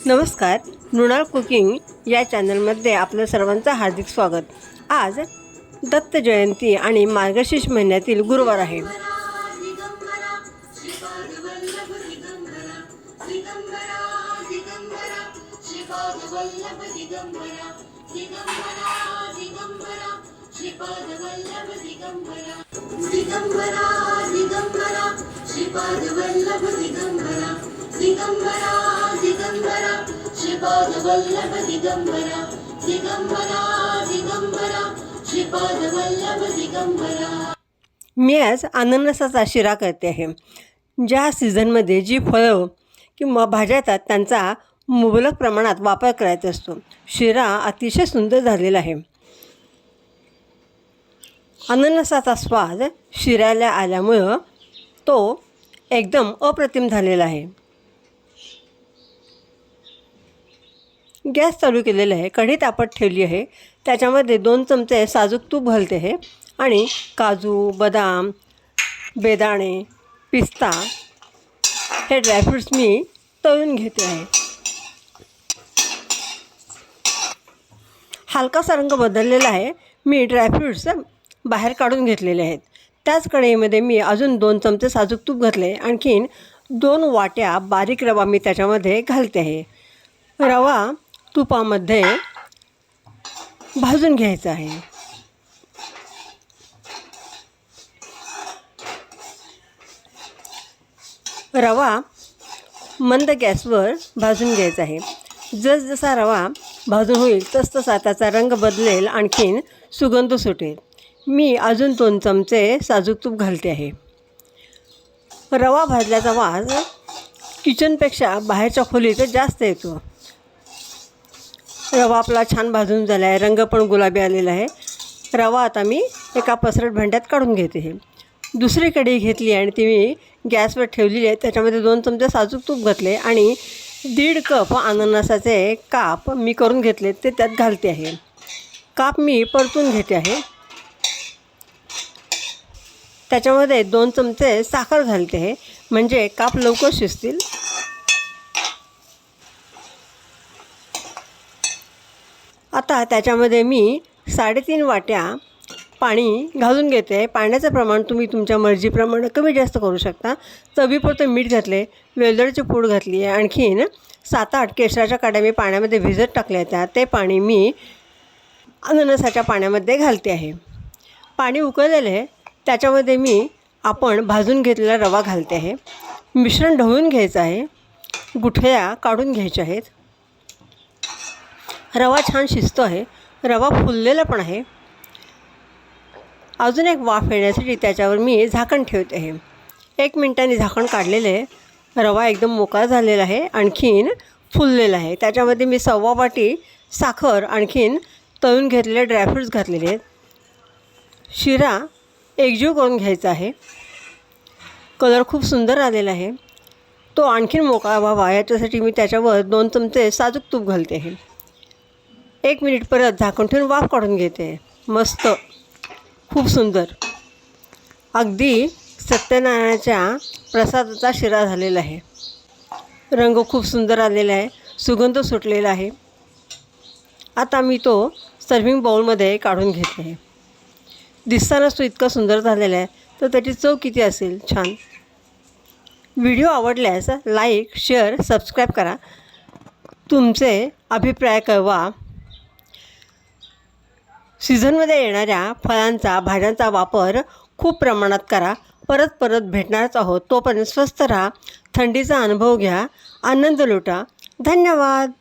नमस्कार, मृणाल कुकिंग या चॅनलमध्ये आपलं सर्वांचं हार्दिक स्वागत. आज दत्त जयंती आणि मार्गशीर्ष महिन्यातील गुरुवार आहे. मी आज अननसाचा शिरा करते आहे. ज्या सीझनमध्ये जी फळं किंवा भाज्या येतात त्यांचा मुबलक प्रमाणात वापर करायचा असतो. शिरा अतिशय सुंदर झालेला आहे. अननसाचा स्वाद शिऱ्याला आल्यामुळं तो एकदम अप्रतिम झालेला आहे. गॅस चालू केलेला आहे. कढई तापत ठेवली आहे. त्याच्यामध्ये 2 चमचे साजूक तूप घालते आहे आणि काजू, बदाम, बेदाणे, पिस्ता हे ड्रायफ्रूट्स मी तळून घेते आहे. हलकासा रंग बदललेला आहे. मी ड्रायफ्रूट्स बाहेर काढून घेतलेले आहेत. त्याच कढईमध्ये मी अजून 2 चमचे साजूक तूप घातले. आणखीन 2 वाट्या बारीक रवा मी त्याच्यामध्ये घालते आहे. रवा तुपामध्ये भाजून घ्यायचा आहे. रवा मंद गॅसवर भाजून घ्यायचा आहे. जसजसा रवा भाजून होईल तसतसा त्याचा रंग बदलेल, आणखीन सुगंध सुटेल. मी अजून 2 चमचे साजूक तूप घालते आहे. रवा भाजल्याचा वास किचनपेक्षा बाहेरच्या खोलीत जास्त येतो. रवा आपला छान भाजून झाला आहे. रंग पण गुलाबी आलेला आहे. रवा आता मी एका पसरट भांड्यात काढून घेते आहे. दुसरी कढई घेतली आणि ती मी गॅसवर ठेवलेली आहे. त्याच्यामध्ये 2 चमचे साजूक तूप घातले आणि 1.5 कप अननसाचे काप मी करून घेतले ते त्यात घालते आहे. काप मी परतून घेते आहे. त्याच्यामध्ये 2 चमचे साखर घालते आहे म्हणजे काप लवकर शिजतील. आता त्याच्यामध्ये मी 3.5 वाट्या पाणी घालून घेते. पाण्याचं प्रमाण तुम्ही तुमच्या मर्जीप्रमाणे कमी जास्त करू शकता. चवीपुरतं मीठ घातले, वेलदोड्याची पूड घातली आहे. आणखीन 7-8 केशराच्या काड्या मी पाण्यामध्ये भिजत टाकल्या होत्या. ते पाणी मी अननसाच्या पाण्यामध्ये घालते आहे. पाणी उकळलेलं आहे. त्याच्यामध्ये मी आपण भाजून घेतलेला रवा घालते आहे. मिश्रण ढवळून घ्यायचं आहे. गुठळ्या काढून घ्यायच्या आहेत. रवा छान शिजतो आहे. रवा फुललेला पण आहे. अजून एक वाफ येण्यासाठी त्याच्यावर मी झाकण ठेवते आहे. 1 मिनिटांनी झाकण काढलेलं आहे. रवा एकदम मोकळा झालेला आहे. आणखीन फुललेला आहे. त्याच्यामध्ये मी 1.25 वाटी साखर आणखीन तळून घेतलेले ड्रायफ्रूट्स घातलेले आहेत. शिरा एकजीव करून घ्यायचा आहे. कलर खूप सुंदर आलेला आहे. तो आणखीन मोकळा व्हावा याच्यासाठी मी त्याच्यावर 2 चमचे साजूक तूप घालते आहे. 1 मिनिट परत झाकण ठेवून वाफ काढून घेते. मस्त, खूप सुंदर, अगदी सत्यनारायणाच्या प्रसादाचा शिरा झालेला आहे. रंग खूप सुंदर आलेला आहे. सुगंध सुटलेला आहे. आता मी तो सर्विंग बाउलमध्ये काढून घेतला आहे. दिसतानाच तो इतका सुंदर झालेला आहे तर त्याची चव किती असेल छान. व्हिडिओ आवडल्यास लाईक, शेअर, सबस्क्राईब करा. तुमचे अभिप्राय कळवा. सीझनमध्ये येणाऱ्या फळांचा, भाज्यांचा वापर खूप प्रमाणात करा. परत परत भेटणारच आहोत. तोपर्यंत स्वस्थ राहा, थंडीचा अनुभव घ्या, आनंद लुटा. धन्यवाद.